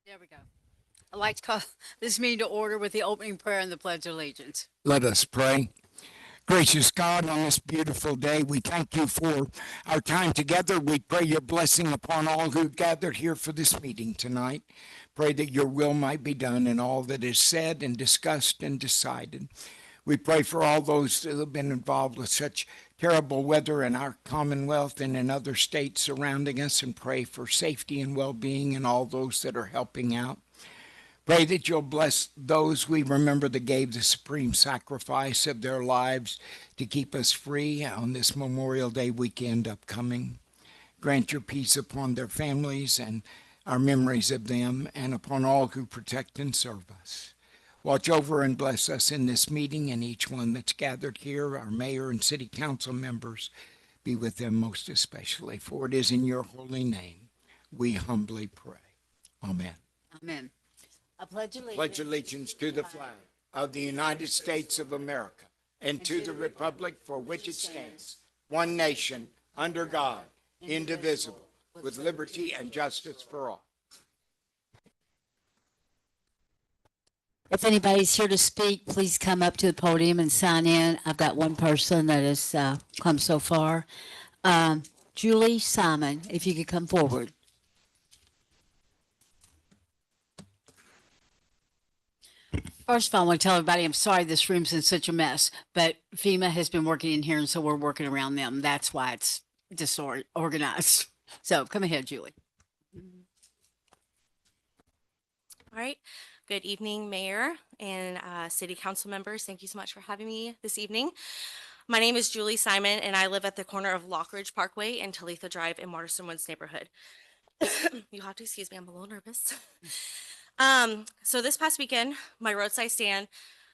There we go. I'd like to call this meeting to order with the opening prayer and the Pledge of Allegiance. Let us pray. Gracious God, on this beautiful day, we thank you for our time together. We pray your blessing upon all who gathered here for this meeting tonight. Pray that your will might be done in all that is said and discussed and decided. We pray for all those that have been involved with such terrible weather in our Commonwealth and in other states surrounding us, and pray for safety and well-being in all those that are helping out. Pray that you'll bless those we remember that gave the supreme sacrifice of their lives to keep us free on this Memorial Day weekend upcoming. Grant your peace upon their families and our memories of them, and upon all who protect and serve us. Watch over and bless us in this meeting and each one that's gathered here, our mayor and city council members. Be with them most especially, for it is in your holy name we humbly pray. Amen. Amen. I pledge allegiance. Pledge allegiance to the flag of the United States of America and to the republic for which it stands, one nation, under God, indivisible, with liberty and justice for all. If anybody's here to speak, please come up to the podium and sign in. I've got one person that has come so far. Julie Simon, if you could come forward. First of all, I want to tell everybody I'm sorry this room's in such a mess, but FEMA has been working in here, and so we're working around them. That's why it's disorganized. So come ahead, Julie. All right. Good evening, Mayor and City Council members. Thank you so much for having me this evening. My name is Julie Simon, and I live at the corner of Lockridge Parkway and Talitha Drive in Waterston Woods neighborhood. You have to excuse me, I'm a little nervous. So this past weekend, my roadside stand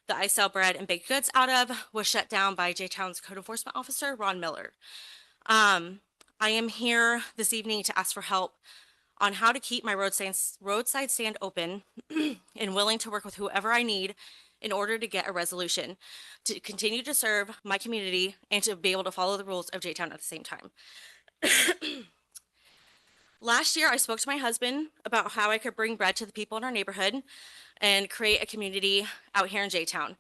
that I sell bread and baked goods out of was shut down by J-Town's code enforcement officer, Ron Miller. I am here this evening to ask for help on how to keep my roadside stand open and willing to work with whoever I need in order to get a resolution, to continue to serve my community and to be able to follow the rules of J-Town at the same time. Last year, I spoke to my husband about how I could bring bread to the people in our neighborhood and create a community out here in J-Town.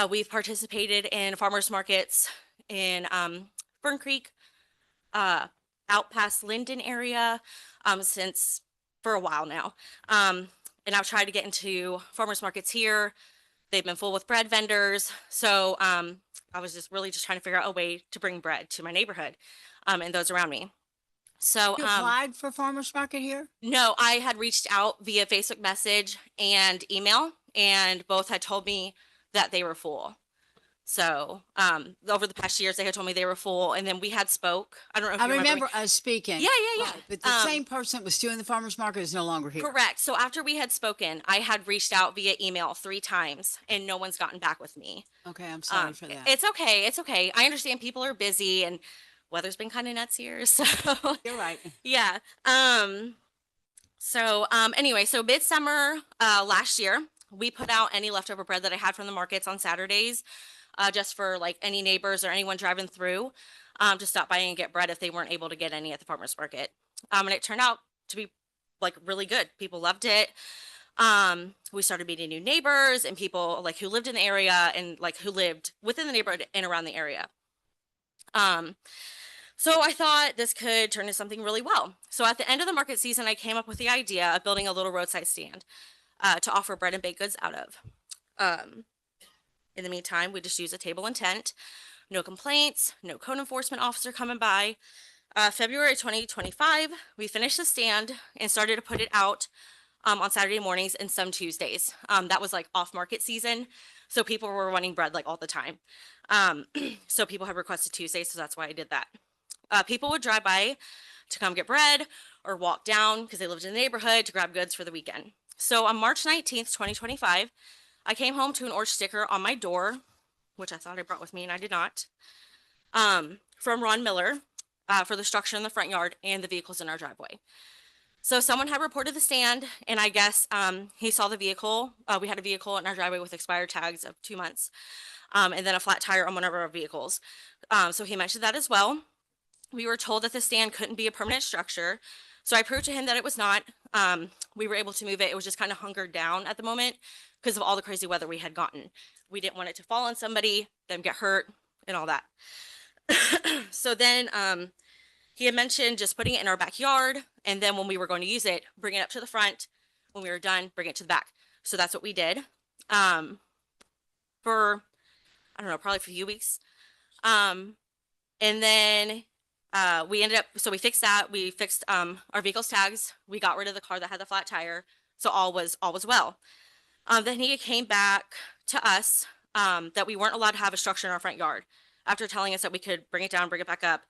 We've participated in farmers markets in Fern Creek, out past Linden area since for a while now. And I've tried to get into farmers markets here. They've been full with bread vendors. So I was just really trying to figure out a way to bring bread to my neighborhood and those around me. So You applied for farmer's market here? no, I had reached out via Facebook message and email, and both had told me that they were full. So over the past years, they had told me they were full, and then we had spoke. I don't know if I you remember. remember us speaking. Yeah. Right, but the same person that was doing the farmer's market is no longer here. Correct. So after we had spoken, I had reached out via email 3 times, and no one's gotten back with me. Okay, I'm sorry for that. It's okay. It's okay. I understand people are busy, and weather's been kind of nuts here. So You're right. yeah. Anyway, so midsummer last year, we put out any leftover bread that I had from the markets on Saturdays, just for like any neighbors or anyone driving through, to stop by and get bread if they weren't able to get any at the farmer's market. And it turned out to be like really good. People loved it. We started meeting new neighbors and people like who lived in the area and like who lived within the neighborhood and around the area. So I thought this could turn into something really well. So at the end of the market season, I came up with the idea of building a little roadside stand to offer bread and baked goods out of. In the meantime, we just use a table and tent. No complaints, no code enforcement officer coming by. February 2025, we finished the stand and started to put it out on Saturday mornings and some Tuesdays. That was like off market season. So people were wanting bread like all the time. So people had requested Tuesdays, so that's why I did that. People would drive by to come get bread or walk down because they lived in the neighborhood to grab goods for the weekend. So on March 19th, 2025, I came home to an orange sticker on my door, which I thought I brought with me and I did not, from Ron Miller for the structure in the front yard and the vehicles in our driveway. So someone had reported the stand, and I guess he saw the vehicle. We had a vehicle in our driveway with expired tags of 2 months, and then a flat tire on one of our vehicles. So he mentioned that as well. We were told that the stand couldn't be a permanent structure, So I proved to him that it was not. We were able to move it. It was just kind of hungered down at the moment because of all the crazy weather we had gotten. We didn't want it to fall on somebody, them get hurt, and all that. So then he had mentioned just putting it in our backyard, and then when we were going to use it, bring it up to the front. When we were done, bring it to the back. So that's what we did for, I don't know, probably for a few weeks. And then we ended up, so we fixed that. We fixed our vehicle's tags. We got rid of the car that had the flat tire. So all was well. Then he came back to us that we weren't allowed to have a structure in our front yard after telling us that we could bring it down, bring it back up.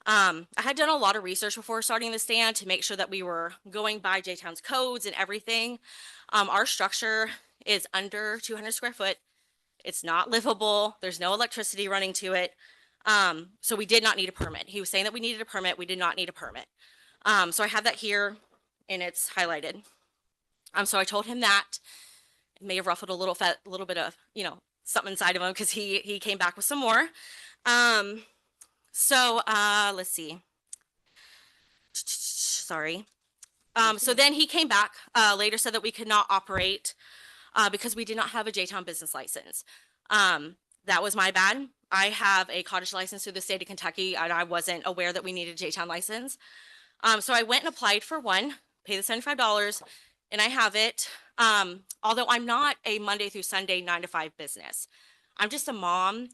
I had done a lot of research before starting the stand to make sure that we were going by J-Town's codes and everything. Our structure is under 200 square foot. It's not livable. There's no electricity running to it. So we did not need a permit. He was saying that we needed a permit. We did not need a permit. So I have that here and it's highlighted. So I told him that. It may have ruffled a little bit of, something inside of him because he came back with some more. So let's see. Sorry. So then he came back later, said that we could not operate because we did not have a J-Town business license. That was my bad. I have a cottage license through the state of Kentucky, and I wasn't aware that we needed a J-Town license. So I went and applied for one, paid the $75, and I have it. Although I'm not a Monday through Sunday 9 to 5 business. I'm just a mom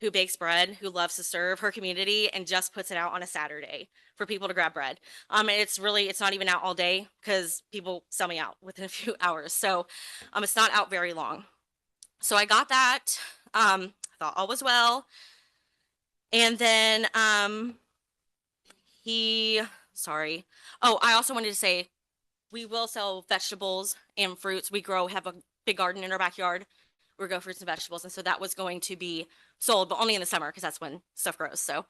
who bakes bread, who loves to serve her community and just puts it out on a Saturday for people to grab bread. And it's not even out all day because people sell me out within a few hours. So it's not out very long. So I got that. I thought all was well. And then I also wanted to say, we will sell vegetables and fruits. We have a big garden in our backyard. We grow fruits and vegetables. And so that was going to be sold, but only in the summer because that's when stuff grows. So,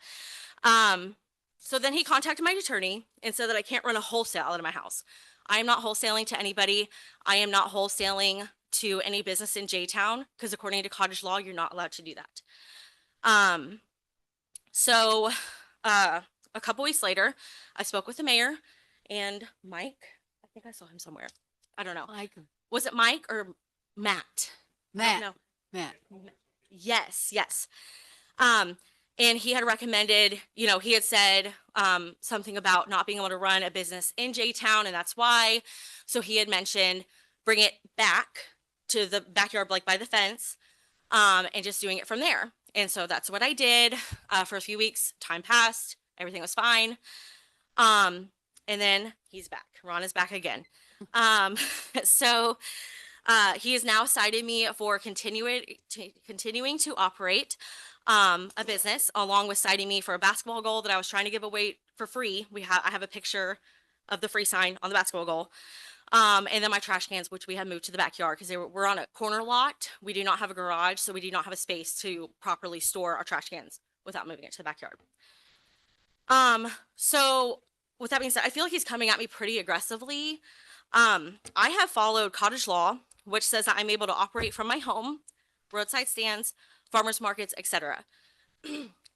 so then he contacted my attorney and said that I can't run a wholesale out of my house. I am not wholesaling to anybody. I am not wholesaling to any business in J-Town because according to cottage law, you're not allowed to do that. So a couple weeks later, I spoke with the mayor and Mike. I think I saw him somewhere. I don't know. Mike, Was it Mike or Matt? Matt, No. Matt. Yes. And he had recommended, he had said something about not being able to run a business in J-Town, and that's why. So he had mentioned bring it back to the backyard, like by the fence, and just doing it from there. And so that's what I did for a few weeks. Time passed. Everything was fine. And then he's back. Ron is back again. So he has now cited me for continuing to operate a business, along with citing me for a basketball goal that I was trying to give away for free. I have a picture of the free sign on the basketball goal. And then my trash cans, which we had moved to the backyard because we're on a corner lot. We do not have a garage, so we do not have a space to properly store our trash cans without moving it to the backyard. So with that being said, I feel like he's coming at me pretty aggressively. I have followed cottage law, which says that I'm able to operate from my home, roadside stands, farmers markets, etc.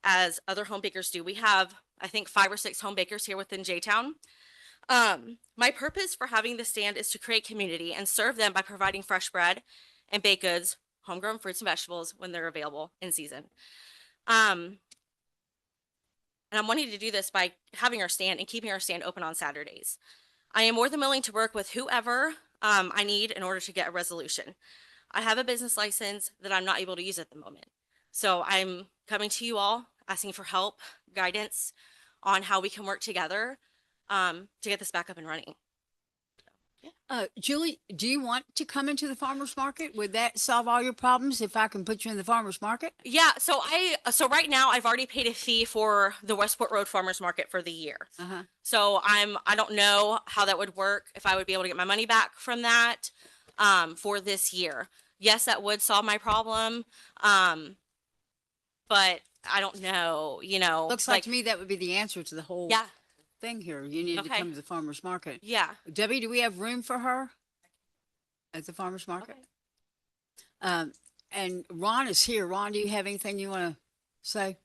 as other home bakers do. We have, I think, 5 or 6 home bakers here within J-Town. My purpose for having the stand is to create community and serve them by providing fresh bread and baked goods, homegrown fruits and vegetables when they're available in season. And I'm wanting to do this by having our stand and keeping our stand open on Saturdays. I am more than willing to work with whoever I need in order to get a resolution. I have a business license that I'm not able to use at the moment. So I'm coming to you all, asking for help, guidance on how we can work together to get this back up and running. Julie, do you want to come into the farmer's market? Would that solve all your problems if I can put you in the farmer's market? Yeah, so right now I've already paid a fee for the Westport Road Farmers Market for the year. Uh-huh. So I don't know how that would work, if I would be able to get my money back from that for this year. Yes, that would solve my problem. But I don't know, Looks like to me that would be the answer to the whole yeah, thing here. You need to Okay. come to the farmer's market. yeah. Debbie, do we have room for her at the farmer's market? Okay. And Ron is here. Ron, do you have anything you want to say?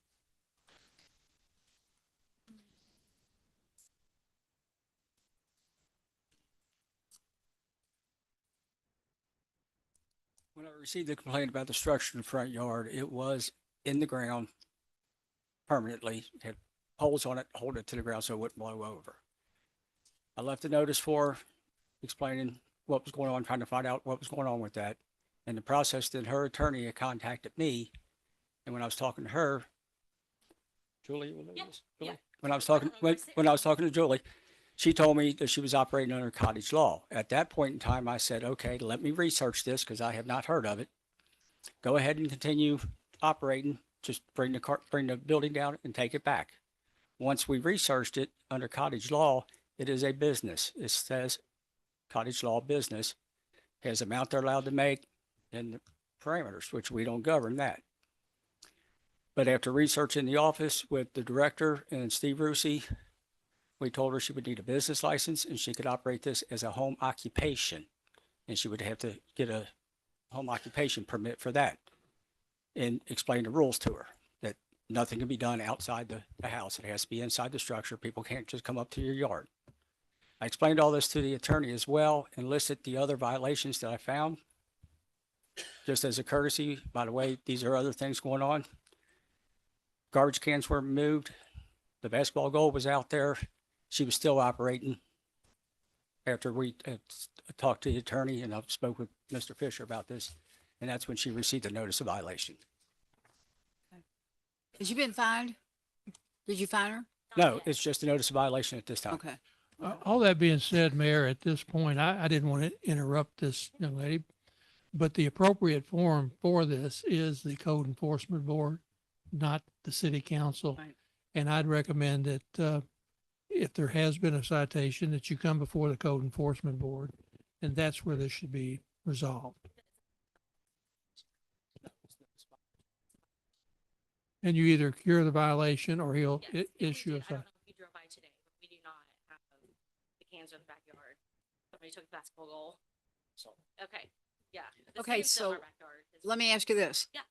received the complaint about the structure in the front yard. It was in the ground permanently, had poles on it, hold it to the ground so it wouldn't blow over. I left a notice for her explaining what was going on, trying to find out what was going on with that. In the process, then her attorney had contacted me. And when I was talking to her, Julie, was it Yeah, this? yeah. Julie? When I was talking, when I was talking to Julie, she told me that she was operating under cottage law. At that point in time, I said, okay, let me research this because I have not heard of it. Go ahead and continue operating. Just bring the building down and take it back. Once we researched it under cottage law, it is a business. It says cottage law business has amount they're allowed to make and the parameters, which we don't govern that. But after researching the office with the director and Steve Rusi, we told her she would need a business license and she could operate this as a home occupation. And she would have to get a home occupation permit for that and explain the rules to her that nothing can be done outside the house. It has to be inside the structure. People can't just come up to your yard. I explained all this to the attorney as well and listed the other violations that I found. Just as a courtesy, by the way, these are other things going on. Garbage cans were moved. The basketball goal was out there. She was still operating after we talked to the attorney and I spoke with Mr. Fisher about this. And that's when she received the notice of violation. Has she been fined? Did you fine her? No, it's just a notice of violation at this time. Okay. All that being said, Mayor, at this point, I didn't want to interrupt this young lady, but the appropriate forum for this is the Code Enforcement Board, not the City Council. Right. And I'd recommend that if there has been a citation, that you come before the Code Enforcement Board, and that's where this should be resolved. And you either cure the violation or he'll Yes, if we issue a did, I don't citation. know if you drove by today, but we do not have the cans in the backyard. Somebody took the basketball goal. Okay, yeah. the Okay, sand's still in so our backyard. It's- Let me ask you this. Yeah.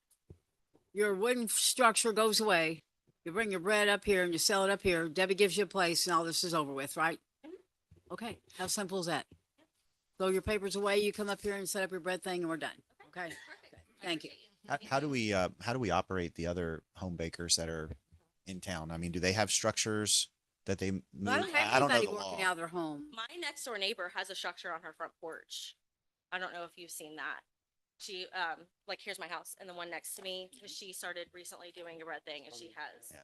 Your wooden structure goes away. You bring your bread up here and you sell it up here. Debbie gives you a place and all this is over with, right? Mhm. Okay, how simple is that? Throw your papers away, you come up here and set up your bread thing and we're done. Okay, Perfect. I thank you. appreciate How do we operate the other home bakers that are in town? I mean, do they have structures that they move? I don't have I don't know anybody the working law. out of their home. My next door neighbor has a structure on her front porch. I don't know if you've seen that. She, like, here's my house and the one next to me, she started recently doing a red thing and she has. Yeah.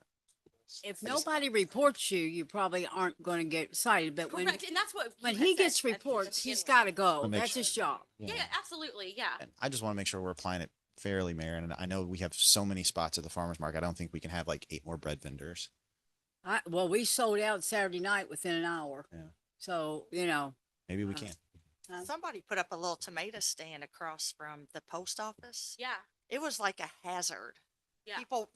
If nobody reports you, you probably aren't going to get cited, but when, Correct, and that's what. when you had he said gets at the reports, he's beginning. got to go. Wanna make That's sure. his job. Yeah, absolutely, yeah. And I just want to make sure we're applying it fairly, Mayor. And I know we have so many spots at the farmer's market. I don't think we can have like 8 more bread vendors. Well, we sold out Saturday night within an hour. Yeah. So, you know, Maybe we Uh, can. Somebody put up a little tomato stand across from the post office. Yeah, It was like a hazard. Yeah. People,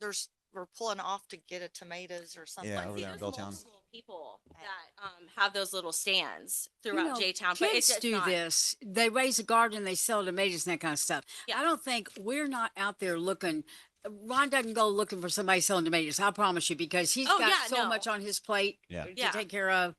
were pulling off to get a tomatoes or something. Yeah, but over see, there in there's Belltown. multiple people that, have those little stands you throughout know, J-Town, but it's kids just do not. this. They raise a garden, they sell tomatoes and that kind of stuff. Yeah. I don't think we're not out there looking. Ron doesn't go looking for somebody selling tomatoes. I promise you, because he's Oh, got yeah, so no. much on his plate Yeah. to Yeah. take care of.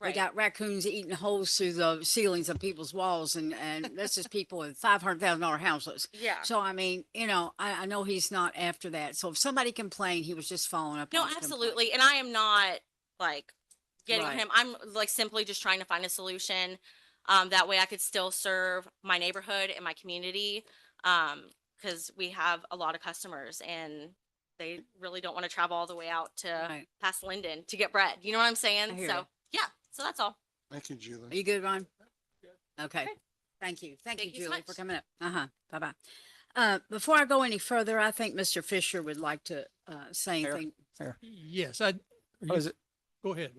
We Right. got raccoons eating holes through the ceilings of people's walls, and this is people with $500,000 houses. Yeah. So I mean, you know, I know he's not after that. So if somebody complained, he was just following up. No, on the complaint. absolutely. And I am not like getting Right. him. I'm like simply just trying to find a solution. That way I could still serve my neighborhood and my community. Cause we have a lot of customers and they really don't want to travel all the way out to Right. past Linden to get bread. You know what I'm saying? hear So, ya. yeah. So that's all. Thank you, Are Julie. you good, Ron? Okay. Thank you. Thank you, Thank you so Julie, for much. coming up. Bye-bye. Before I go any further, I think Mr. Fisher would like to say Mayor? anything. Yes, What is it? go ahead.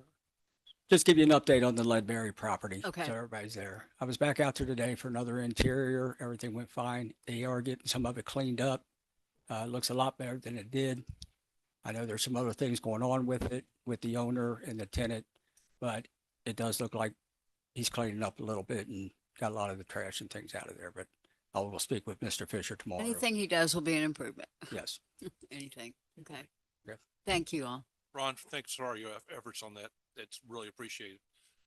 Just give you an update on the Ledbury property. Okay. So everybody's there. I was back out there today for another interior. Everything went fine. They are getting some of it cleaned up. Looks a lot better than it did. I know there's some other things going on with it, with the owner and the tenant, but it does look like he's cleaning up a little bit and got a lot of the trash and things out of there, but I will speak with Mr. Fisher tomorrow. Anything he does will be an improvement. Yes. Anything. Okay. Yep. Thanks you all. Ron, thanks for all your efforts on that. It's really appreciated.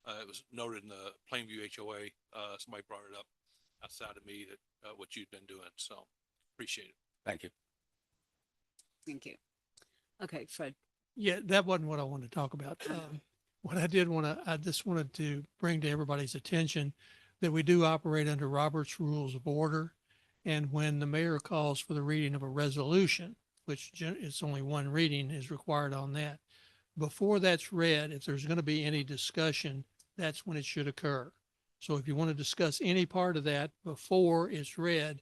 It was noted in the Plainview HOA, somebody brought it up outside of me that what you've been doing. So appreciate it. Thank you. Thank you. Okay, Fred. Yeah, that wasn't what I wanted to talk about. What I just wanted to bring to everybody's attention that we do operate under Robert's Rules of Order. And when the mayor calls for the reading of a resolution, which it's only one reading is required on that, before that's read, if there's going to be any discussion, that's when it should occur. So if you want to discuss any part of that before it's read,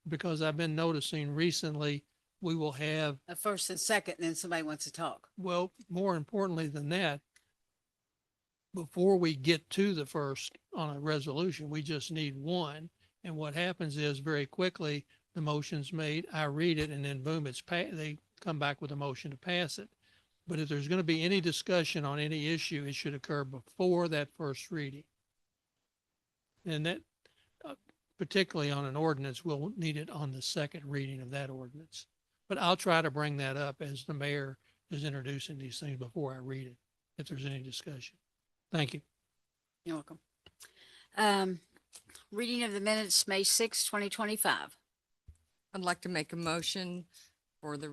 because I've been noticing recently, we will have, A first and second, and then somebody wants to talk. well, more importantly than that, before we get to the first on a resolution, we just need one. And what happens is very quickly, the motion's made, I read it, and then boom, they come back with a motion to pass it. But if there's going to be any discussion on any issue, it should occur before that first reading. And that, particularly on an ordinance, we'll need it on the second reading of that ordinance. But I'll try to bring that up as the mayor is introducing these things before I read it, if there's any discussion. Thank you. You're welcome. Reading of the minutes, May 6, 2025. I'd like to make a motion for the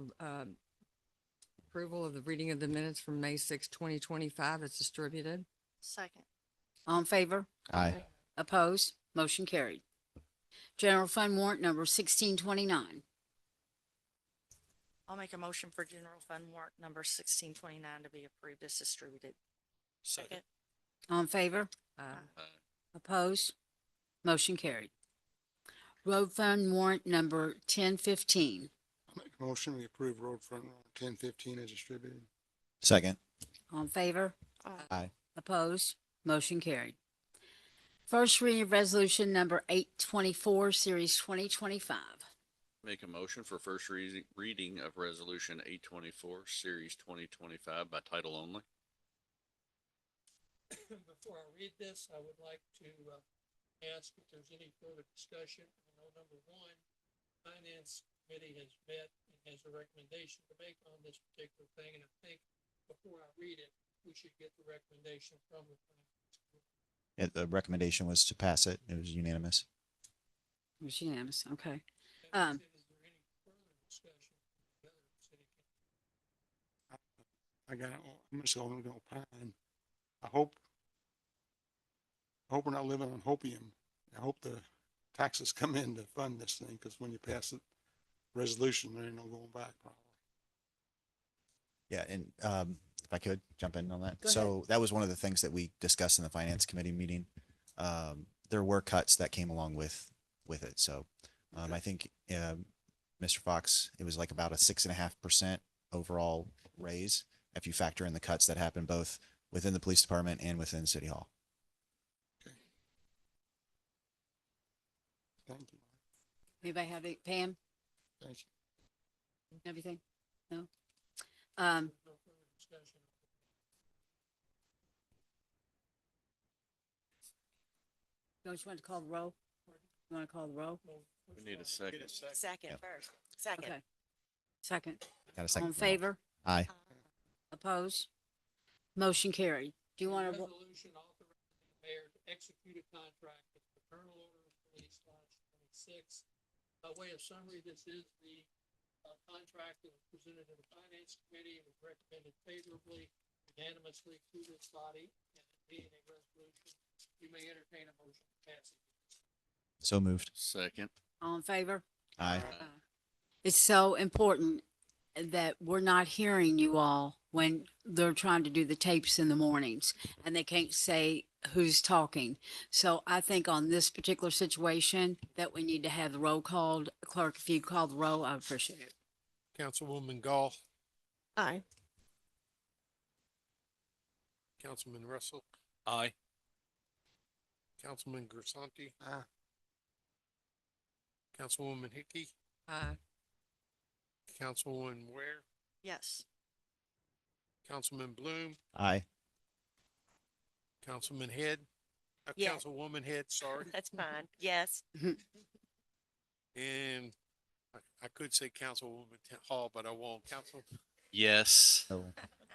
approval of the reading of the minutes from May 6, 2025 as distributed. Second. All in favor? Aye. Opposed? Motion carried. General fund warrant number 1629. I'll make a motion for general fund warrant number 1629 to be approved as distributed. Second. All in favor? Opposed? Motion carried. Road fund warrant number 1015. I'll make a motion, we approve road front warrant 1015 as distributed. Second. All in favor? Aye. Opposed? Motion carried. First reading of resolution number 824, series 2025. Make a motion for first reading of resolution 824, series 2025 by title only. Before I read this, I would like to ask if there's any further discussion. I know number one, Finance Committee has met and has a recommendation to make on this particular thing. And I think before I read it, we should get the recommendation from the Finance Committee. Yeah, the recommendation was to pass it. It was unanimous. It was unanimous. Okay. Is there any further discussion? with the other city council? I'm just going to opine. I hope we're not living on hopium. I hope the taxes come in to fund this thing, because when you pass it resolution, there ain't no going back probably. Yeah, and if I could jump in on that. Go ahead. So that was one of the things that we discussed in the finance committee meeting. There were cuts that came along with it. So I think Mr. Fox, it was like about a 6.5% overall raise if you factor in the cuts that happened both within the police department and within City Hall. Thank you. Anybody have it? Pam? Thank you. Everything? No? No further discussion. Don't you want to call the roll? You want to call the roll? We need a second. Second Yep. first. Second. Okay. Second. Got a All second? in favor? Aye. Opposed? Motion carried. Do you want to? Resolution authorizing the mayor to execute a contract with Fraternal Order of Police Lodge 26. By way of summary, this is the contract that was presented to the Finance Committee and was recommended favorably, unanimously to this body, and it being a resolution, you may entertain a motion to pass it. So moved. Second. All in favor? Aye. It's so important that we're not hearing you all when they're trying to do the tapes in the mornings and they can't say who's talking. So I think on this particular situation that we need to have the roll called. Clerk, if you call the roll, I would appreciate it. Councilwoman Gall, Aye. Councilman Russell, Aye. Councilman Grisanti. Councilwoman Hickey, Aye. Councilwoman Ware, Yes. Councilman Bloom, Aye. Councilman Head, Yeah. Councilwoman Head, sorry. That's fine. Yes. And I could say Councilwoman Hall, but I won't. Council, Yes. Oh,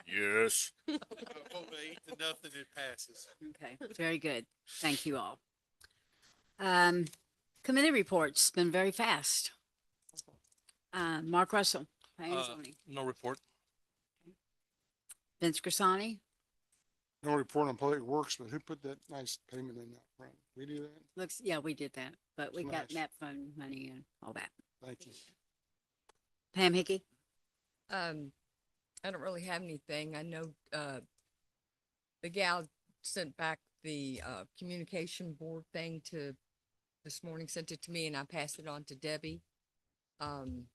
Yes. I vote 8-0, it passes. Okay, very good. Thank you all. Committee reports, been very fast. Mark Russell, planning and Uh, zoning. no report. Vince Grisani, No report on public works, but who put that nice payment in that front? We do that? looks, yeah, we did that, but we got Nice. MAP fund money and all that. Thank you. Pam Hickey, I don't really have anything. I know, the gal sent back the, communication board thing this morning, sent it to me and I passed it on to Debbie. And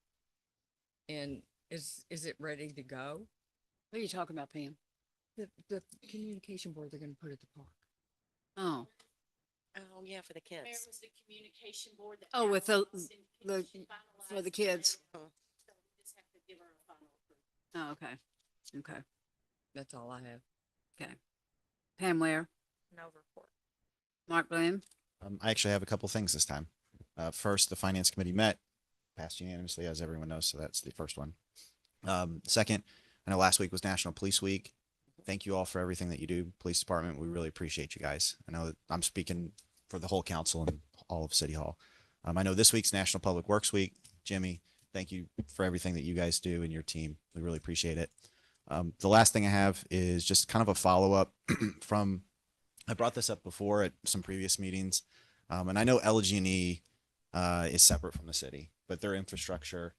is it ready to go? what are you talking about, Pam? The communication board they're gonna put at the park. Oh, Oh, yeah, for the kids. was the communication board that. Oh, with the- Allison the- Peterson for the finalized kids. today. So we just have to give her a final approval. oh, okay. Okay. That's all I have. Pam Ware, No report. Mark Bloom, I actually have a couple things this time. First, the finance committee met, passed unanimously, as everyone knows, so that's the first one. Second, I know last week was National Police Week. Thank you all for everything that you do, police department. We really appreciate you guys. I know that I'm speaking for the whole council and all of City Hall. I know this week's National Public Works Week. Jimmy, thank you for everything that you guys do and your team. We really appreciate it. The last thing I have is just kind of a follow-up from, I brought this up before at some previous meetings. And I know LG&E is separate from the city, but their infrastructure,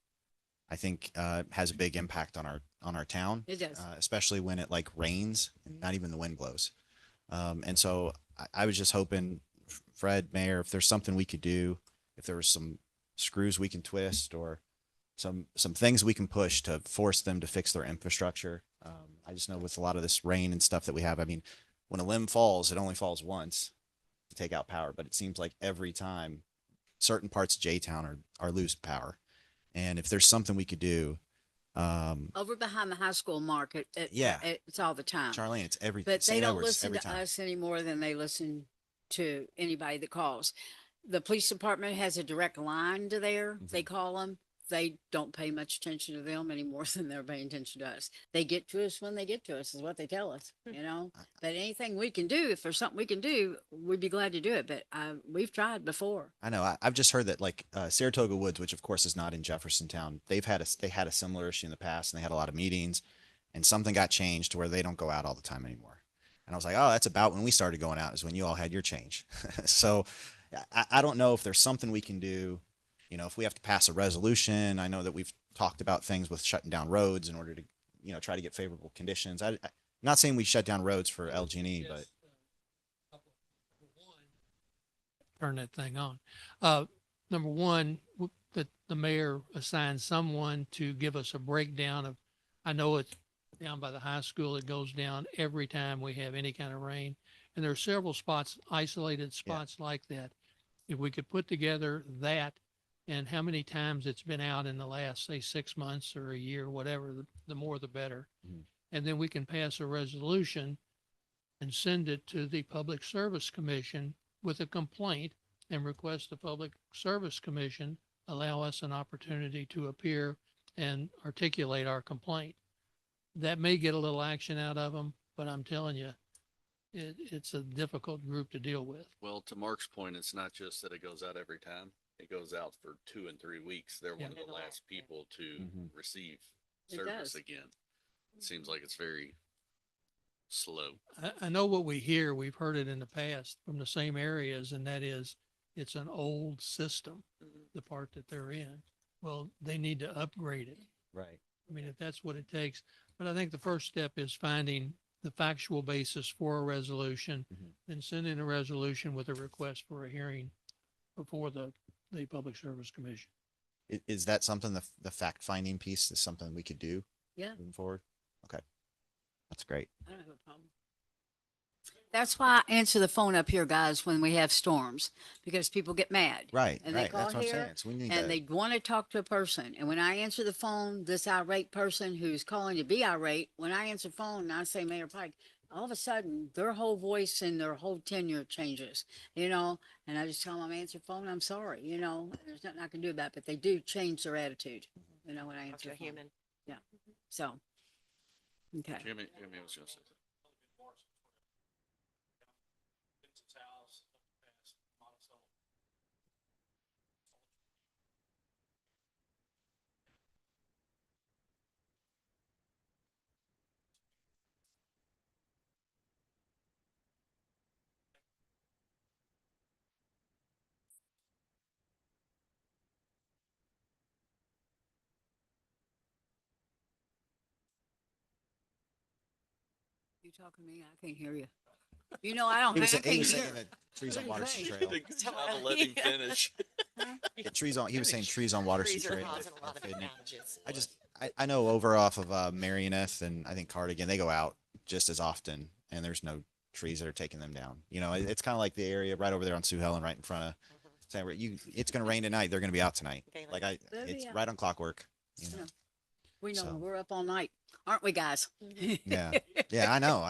I think, has a big impact on our town. it does. Especially when it like rains and not even the wind blows. And so I was just hoping, Fred, Mayor, if there's something we could do, if there was some screws we can twist or some things we can push to force them to fix their infrastructure. I just know with a lot of this rain and stuff that we have, I mean, when a limb falls, it only falls once to take out power, but it seems like every time certain parts of J-Town are losing power. And if there's something we could do, Over behind the high school market, Yeah. it's all the time. Charlene, it's every, But they St. don't Edward's listen every to time. us any more than they listen to anybody that calls. The police department has a direct line to there. They call them. They don't pay much attention to them any more than they're paying attention to us. They get to us when they get to us is what they tell us, you know? But anything we can do, if there's something we can do, we'd be glad to do it. But we've tried before. I know. I've just heard that like Saratoga Woods, which of course is not in Jeffersontown, they had a similar issue in the past, and they had a lot of meetings, and something got changed to where they don't go out all the time anymore. And I was like, oh, that's about when we started going out, is when you all had your change. So I don't know if there's something we can do. You know, if we have to pass a resolution, I know that we've talked about things with shutting down roads in order to, you know, try to get favorable conditions. I'm not saying we shut down roads for LG&E, but Turn that thing on. Number one, that the mayor assigned someone to give us a breakdown of, I know it's down by the high school, it goes down every time we have any kind of rain. And there are several spots, isolated spots like that. If we could put together that and how many times it's been out in the last, say, 6 months or a year, whatever, the more the better. Mhm. And then we can pass a resolution and send it to the Public Service Commission with a complaint and request the Public Service Commission allow us an opportunity to appear and articulate our complaint. That may get a little action out of them, but I'm telling you, it's a difficult group to deal with. Well, to Mark's point, it's not just that it goes out every time. It goes out for 2 and 3 weeks. They're one of the last people to Mhm. receive It service does. again. It seems like it's very slow. I know what we hear, we've heard it in the past from the same areas, and that is, it's an old system, the part that they're in. Well, they need to upgrade it. right. I mean, if that's what it takes. But I think the first step is finding the factual basis for a resolution, Mhm. then send in a resolution with a request for a hearing before the Public Service Commission. Is that something, the fact finding piece is something we could do? Yeah. Moving forward? Okay. That's great. I don't have a problem. That's why I answer the phone up here, guys, when we have storms, because people get mad. Right, And they right. call That's what I'm here, saying. So we need And to, they want to talk to a person. And when I answer the phone, this irate person who's calling to be irate, when I answer the phone and I say Mayor Pike, all of a sudden their whole voice and their whole tenure changes, you know? And I just tell them I'm answering the phone, I'm sorry, you know? There's nothing I can do about it, but they do change their attitude, you know, when I answer To a the phone. human. So, okay. Jimmy was gonna say. You talking to me? I can't hear you. You know, I don't, He I was, he can't was hear. saying that trees on What Water did he Street say? Trail. I'll let him finish. Yeah, trees on, he was saying trees on Water Street Trees are Trail. causing a lot are of fading. damages. I know over off of Marioneth and I think Cardigan, they go out just as often and there's no trees that are taking them down. You know, it's kind of like the area right over there on Sioux Helen, right in front of San it's going to rain tonight. They're going to be out tonight. Okay, Like They'll be it's out. right on clockwork. You know? We know, So. we're up all night, aren't we, guys? Yeah. Yeah, I know.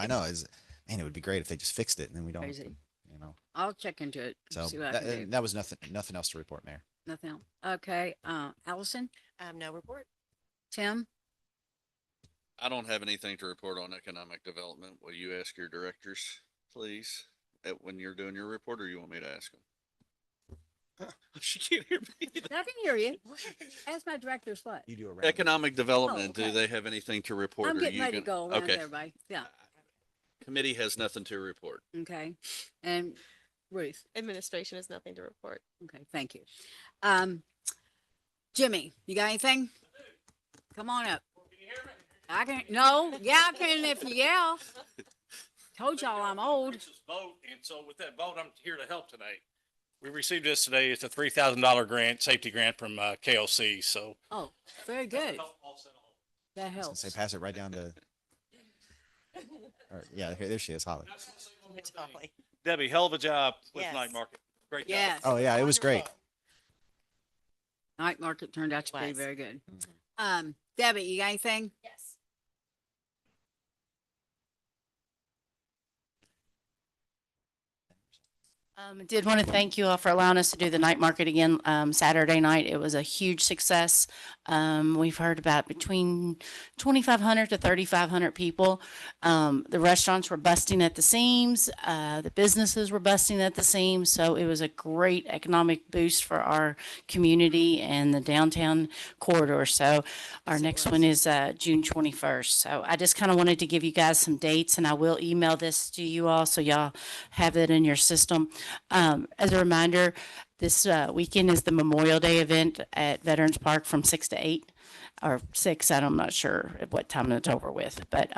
Man, it would be great if they just fixed it and then we don't, Crazy. you know, I'll check into it. so See what I can do. that was nothing else to report, Mayor. Nothing else. Okay, Allison, No report. Tim, I don't have anything to report on economic development. Will you ask your directors, please, when you're doing your report, or you want me to ask them? She can't hear me. I can hear you. Ask my directors what? You do a Economic development, do okay. they have anything to report? I'm or getting you ready to gonna- go around Okay, everybody. Yeah, committee has nothing to report. okay. And Ruth, Administration has nothing to report. okay, thank you. Jimmy, you got anything? Come on up. I can, no, yeah, I can if you yell. Told y'all I'm old. Vote, and so with that vote, I'm here to help tonight. We received this today. It's a $3,000 grant, safety grant from KLC, so. Oh, very good. That I was gonna helps. say pass it right down to. Yeah, there she is, Holly. Holly. Debbie, hell of a job with Yes. Night Market. Great job. Yes. Oh yeah, it was great. Night market turned out to be Was. very good. Debbie, you got anything? Yes. Did want to thank you all for allowing us to do the night market again Saturday night. It was a huge success. We've heard about between 2,500 to 3,500 people. The restaurants were busting at the seams. The businesses were busting at the seams. So it was a great economic boost for our community and the downtown corridor. So our next one is June 21st. So I just kind of wanted to give you guys some dates, and I will email this to you all so y'all have it in your system. As a reminder, this weekend is the Memorial Day event at Veterans Park from 6 to 8 or 6. I'm not sure at what time it's over with. But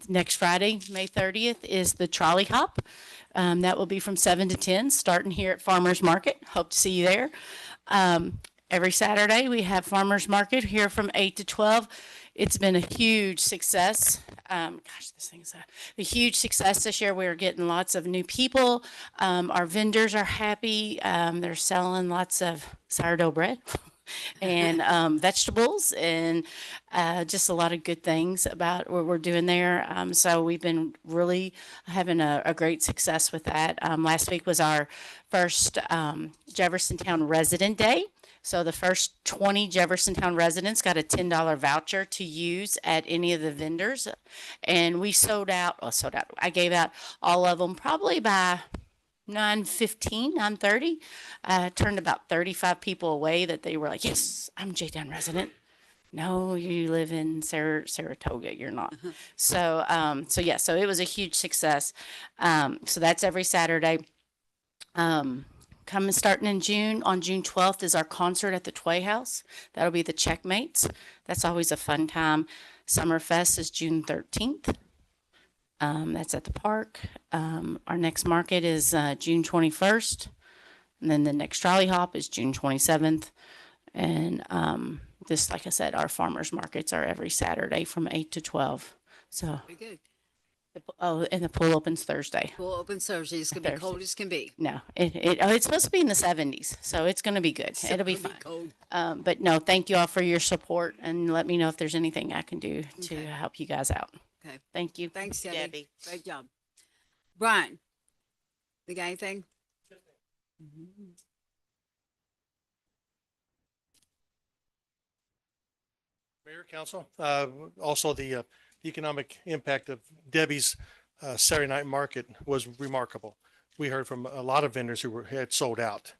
next Friday, May 30th, is the Trolley Hop. That will be from 7 to 10, starting here at Farmers Market. Hope to see you there. Every Saturday, we have Farmers Market here from 8 to 12. It's been a huge success. Gosh, this thing's a huge success this year. We're getting lots of new people. Our vendors are happy. They're selling lots of sourdough bread and vegetables and just a lot of good things about what we're doing there. So we've been really having a great success with that. Last week was our first Jeffersontown Resident Day. So the first 20 Jeffersontown residents got a $10 voucher to use at any of the vendors. And we sold out. I gave out all of them probably by 9:15, 9:30. Turned about 35 people away that they were like, yes, I'm a J-Town resident. No, you live in Saratoga. You're not. So it was a huge success. So that's every Saturday. Coming starting in June, on June 12th is our concert at the Tway House. That'll be the Checkmates. That's always a fun time. Summerfest is June 13th. That's at the park. Our next market is June 21st. And then the next Trolley Hop is June 27th. And this, like I said, our farmers markets are every Saturday from 8 to 12. So, Very good. and the pool opens Thursday. Pool open Thursday. It's gonna be Thursday. cold as can be. No, it's supposed to be in the 70s, so it's going to be good. It'll be It'll fine. cold. But no, thank you all for your support, and let me know if there's anything I can do to Okay. help you guys out. Okay. Thank you. Thanks, Debbie. Debbie. Great job. Brian, you got anything? Mhm. Mayor, Council, also the economic impact of Debbie's Saturday night market was remarkable. We heard from a lot of vendors who had sold out,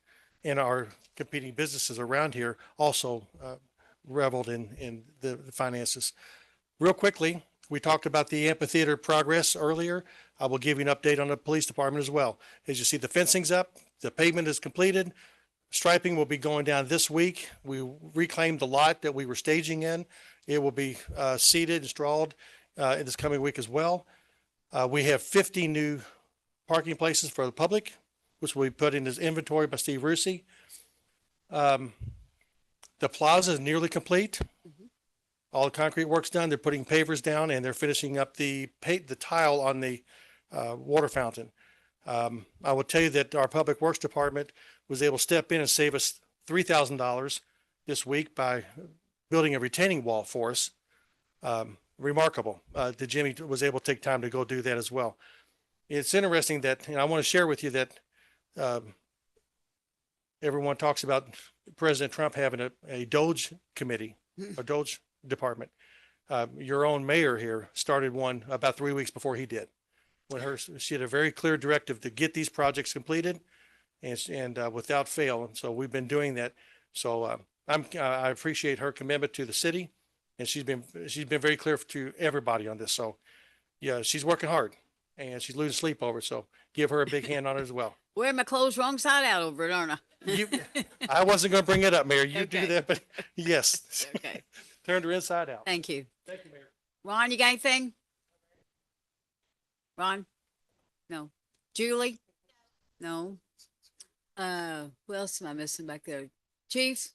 and our competing businesses around here also reveled in the finances. Real quickly, we talked about the amphitheater progress earlier. I will give you an update on the police department as well. As you see, the fencing's up, the pavement is completed. Striping will be going down this week. We reclaimed the lot that we were staging in. It will be seeded and strawed in this coming week as well. We have 50 new parking places for the public, which will be put in this inventory by Steve Rusi. The plaza is nearly complete. All the concrete work's done. They're putting pavers down and they're finishing up the tile on the water fountain. I will tell you that our Public Works Department was able to step in and save us $3,000 this week by building a retaining wall for us. Remarkable that Jimmy was able to take time to go do that as well. It's interesting that, and I want to share with you that everyone talks about President Trump having a Doge committee, a Doge department. Your own mayor here started one about 3 weeks before he did. She had a very clear directive to get these projects completed and without fail. And so we've been doing that. So I appreciate her commitment to the city, and she's been very clear to everybody on this. So yeah, she's working hard and she's losing sleep over it. So give her a big hand on it as well. Wearing my clothes wrong side out over it, aren't I? I wasn't going to bring it up, Mayor. You Okay. do that, but yes. Okay. Turned her inside out. Thank you. Thank you, Mayor. Ron, you got anything? Ron? No. Julie? No. Who else am I missing back there? Chief?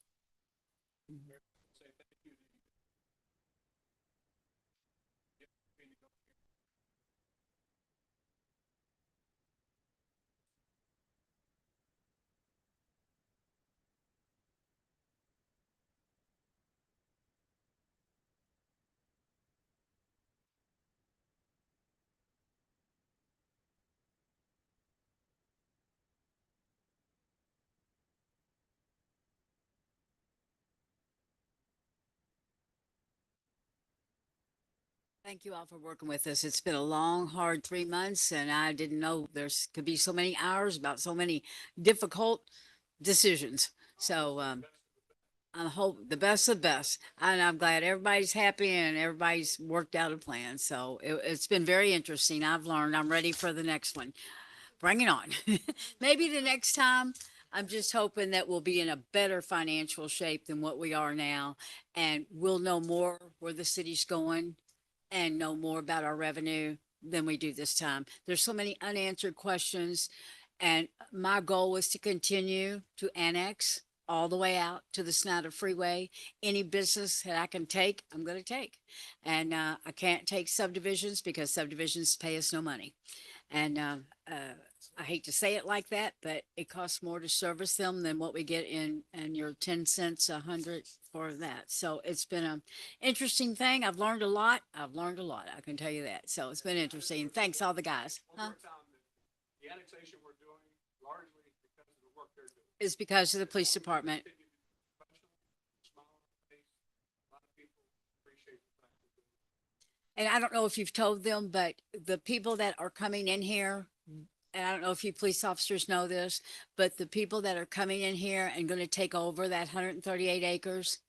Thank you all for working with us. It's been a long, hard 3 months, and I didn't know there's could be so many hours about so many difficult decisions. So I hope the best of the best, and I'm glad everybody's happy and everybody's worked out a plan. So it's been very interesting. I've learned. I'm ready for the next one. Bring it on. Maybe the next time. I'm just hoping that we'll be in a better financial shape than what we are now, and we'll know more where the city's going and know more about our revenue than we do this time. There's so many unanswered questions, and my goal is to continue to annex all the way out to the Snyder Freeway. Any business that I can take, I'm going to take. And I can't take subdivisions because subdivisions pay us no money. And I hate to say it like that, but it costs more to service them than what we get in your 10 cents, 100 for that. So it's been an interesting thing. I've learned a lot. I can tell you that. So it's been interesting. Thanks all the guys. Huh? The annexation we're doing largely because of the work they're doing. Is because of the police department. And I don't know if you've told them, but the people that are coming in here, and I don't know if you police officers know this, but the people that are coming in here and going to take over that 138 acres,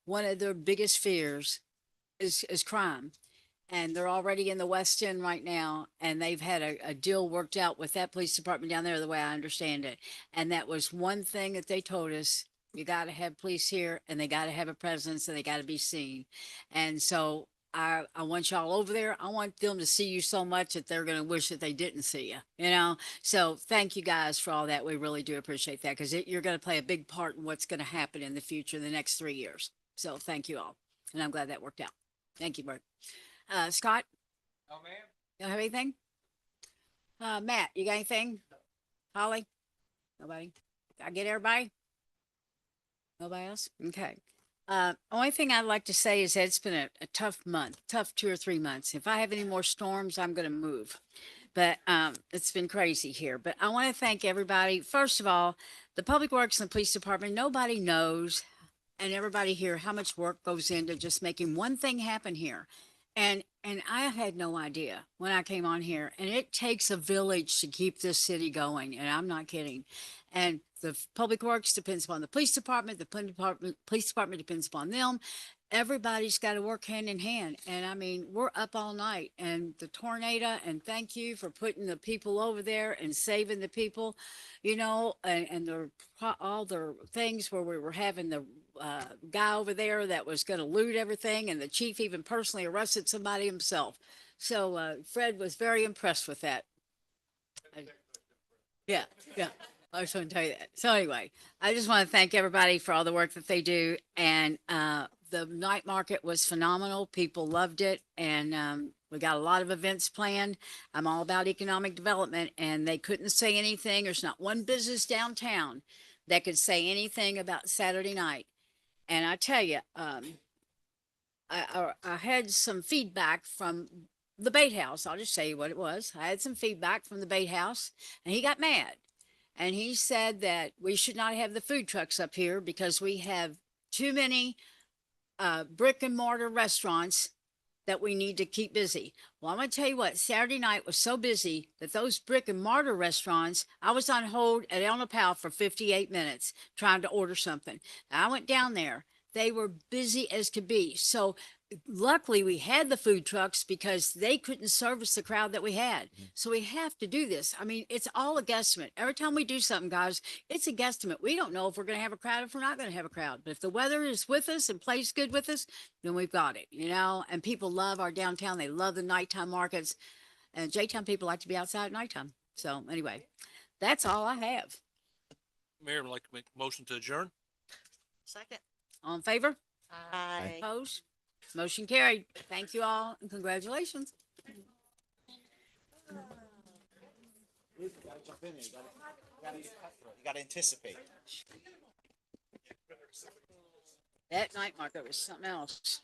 one of their biggest fears is crime. And they're already in the West End right now, and they've had a deal worked out with that police department down there, the way I understand it. And that was one thing that they told us: you got to have police here, and they got to have a presence, and they got to be seen. And so I want y'all over there. I want them to see you so much that they're going to wish that they didn't see you, you know? So thank you guys for all that. We really do appreciate that, because you're going to play a big part in what's going to happen in the future, the next 3 years. So thank you all. And I'm glad that worked out. Thank you, Bert. Scott? Oh, ma'am. You don't have anything? Matt, you got anything? Holly? Nobody? Did I get everybody? Nobody else? Okay. Only thing I'd like to say is that it's been a tough month, tough 2 or 3 months. If I have any more storms, I'm going to move. But it's been crazy here. But I want to thank everybody. First of all, the Public Works and the Police Department, nobody knows, and everybody here, how much work goes into just making one thing happen here. And I had no idea when I came on here, and it takes a village to keep this city going. And I'm not kidding. And the Public Works depends upon the police department. The police department depends upon them. Everybody's got to work hand in hand. And I mean, we're up all night, and the tornado, and thank you for putting the people over there and saving the people, you know, and all the things where we were having the guy over there that was going to loot everything, and the chief even personally arrested somebody himself. So, Fred was very impressed with that. I- Yeah, yeah. I just want to tell you that. So anyway, I just want to thank everybody for all the work that they do. And, the night market was phenomenal. People loved it. And, we got a lot of events planned. I'm all about economic development and they couldn't say anything. There's not one business downtown that could say anything about Saturday night. And I tell you, I had some feedback from the bait house. I'll just say you what it was. I had some feedback from the bait house and he got mad. And he said that we should not have the food trucks up here because we have too many brick and mortar restaurants that we need to keep busy. Well, I'm going to tell you what, Saturday night was so busy that those brick and mortar restaurants, I was on hold at El Napal for 58 minutes trying to order something. Now, I went down there. They were busy as could be. So luckily we had the food trucks because they couldn't service the crowd that we had. So we have to do this. I mean, it's all a guesstimate. Every time we do something, guys, it's a guesstimate. We don't know if we're going to have a crowd, if we're not going to have a crowd. But if the weather is with us and plays good with us, then we've got it, you know, and people love our downtown. They love the nighttime markets and J-town people like to be outside at nighttime. So anyway, that's all I have. Mayor would like to make a motion to adjourn. Second. All in favor? Aye. Opposed? Motion carried. Thank you all and congratulations. You gotta anticipate. That night market was something else.